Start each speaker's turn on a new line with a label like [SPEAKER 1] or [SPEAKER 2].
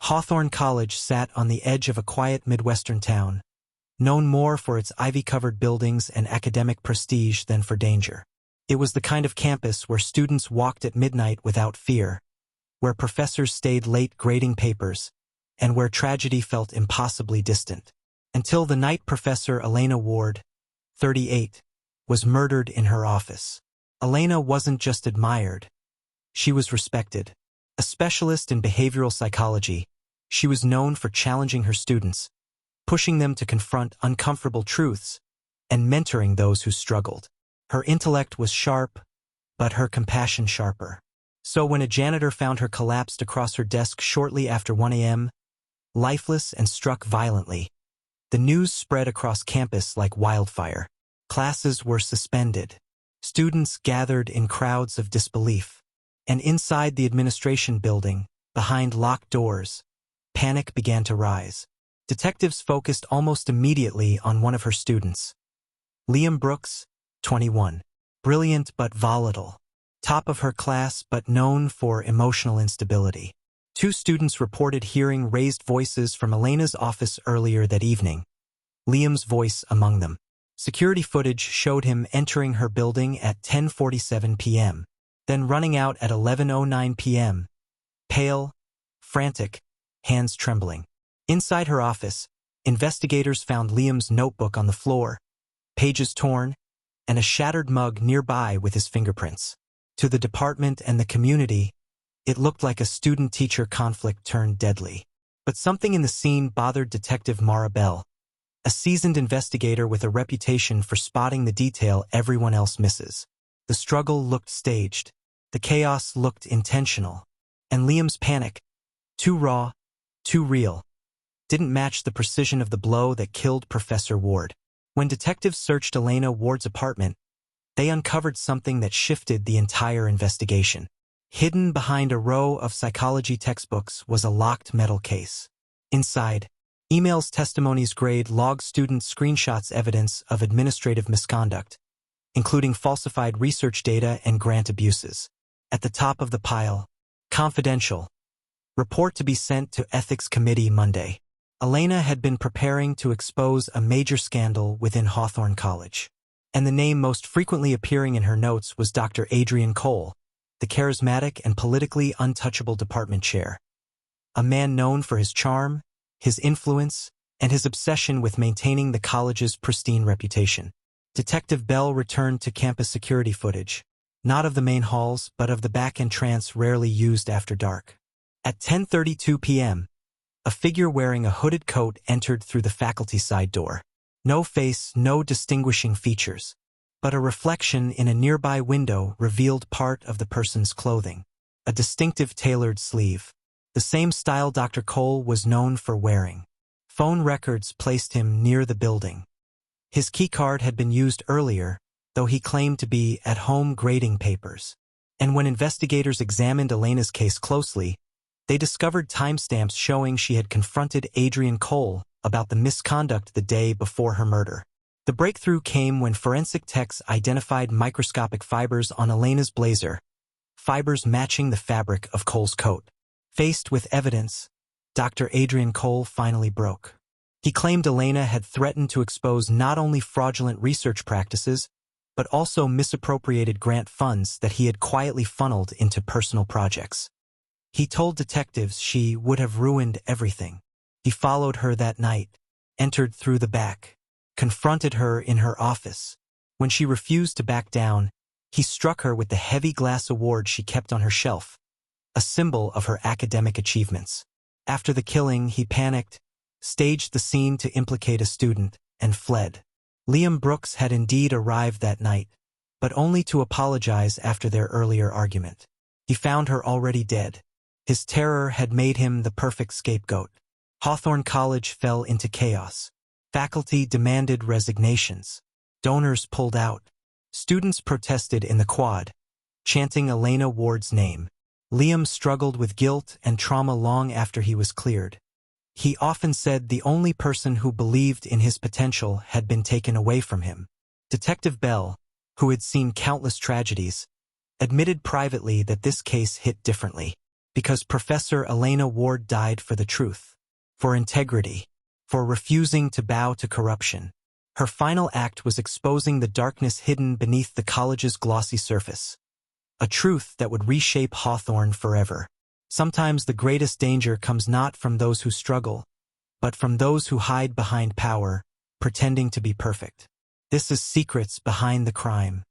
[SPEAKER 1] Hawthorne College sat on the edge of a quiet Midwestern town, known more for its ivy-covered buildings and academic prestige than for danger. It was the kind of campus where students walked at midnight without fear, where professors stayed late grading papers, and where tragedy felt impossibly distant. Until the night Professor Elena Ward, 38, was murdered in her office. Elena wasn't just admired, she was respected. A specialist in behavioral psychology, she was known for challenging her students, pushing them to confront uncomfortable truths, and mentoring those who struggled. Her intellect was sharp, but her compassion sharper. So when a janitor found her collapsed across her desk shortly after 1 a.m., lifeless and struck violently, the news spread across campus like wildfire. Classes were suspended. Students gathered in crowds of disbelief. And inside the administration building, behind locked doors, panic began to rise. Detectives focused almost immediately on one of her students. Liam Brooks, 21. Brilliant but volatile. Top of her class but known for emotional instability. 2 students reported hearing raised voices from Elena's office earlier that evening, Liam's voice among them. Security footage showed him entering her building at 10:47 p.m., then running out at 11:09 p.m., pale, frantic, hands trembling. Inside her office, investigators found Liam's notebook on the floor, pages torn, and a shattered mug nearby with his fingerprints. To the department and the community, it looked like a student-teacher conflict turned deadly. But something in the scene bothered Detective Mara Bell, a seasoned investigator with a reputation for spotting the detail everyone else misses. The struggle looked staged. The chaos looked intentional. And Liam's panic, too raw, too real, didn't match the precision of the blow that killed Professor Ward. When detectives searched Elena Ward's apartment, they uncovered something that shifted the entire investigation. Hidden behind a row of psychology textbooks was a locked metal case. Inside, emails, testimonies, grade log, student screenshots, evidence of administrative misconduct, including falsified research data and grant abuses. At the top of the pile, confidential. Report to be sent to Ethics Committee Monday. Elena had been preparing to expose a major scandal within Hawthorne College. And the name most frequently appearing in her notes was Dr. Adrian Cole, the charismatic and politically untouchable department chair. A man known for his charm, his influence, and his obsession with maintaining the college's pristine reputation. Detective Bell returned to campus security footage, not of the main halls but of the back entrance rarely used after dark. At 10:32 p.m., a figure wearing a hooded coat entered through the faculty side door. No face, no distinguishing features, but a reflection in a nearby window revealed part of the person's clothing. A distinctive tailored sleeve, the same style Dr. Cole was known for wearing. Phone records placed him near the building. His keycard had been used earlier, though he claimed to be at home grading papers. And when investigators examined Elena's case closely, they discovered timestamps showing she had confronted Adrian Cole about the misconduct the day before her murder. The breakthrough came when forensic techs identified microscopic fibers on Elena's blazer, fibers matching the fabric of Cole's coat. Faced with evidence, Dr. Adrian Cole finally broke. He claimed Elena had threatened to expose not only fraudulent research practices, but also misappropriated grant funds that he had quietly funneled into personal projects. He told detectives she would have ruined everything. He followed her that night, entered through the back, confronted her in her office. When she refused to back down, he struck her with the heavy glass award she kept on her shelf, a symbol of her academic achievements. After the killing, he panicked, staged the scene to implicate a student, and fled. Liam Brooks had indeed arrived that night, but only to apologize after their earlier argument. He found her already dead. His terror had made him the perfect scapegoat. Hawthorne College fell into chaos. Faculty demanded resignations. Donors pulled out. Students protested in the quad, chanting Elena Ward's name. Liam struggled with guilt and trauma long after he was cleared. He often said the only person who believed in his potential had been taken away from him. Detective Bell, who had seen countless tragedies, admitted privately that this case hit differently. because Professor Elena Ward died for the truth, for integrity, for refusing to bow to corruption. Her final act was exposing the darkness hidden beneath the college's glossy surface, a truth that would reshape Hawthorne forever. Sometimes the greatest danger comes not from those who struggle, but from those who hide behind power, pretending to be perfect. This is Secrets Behind the Crime.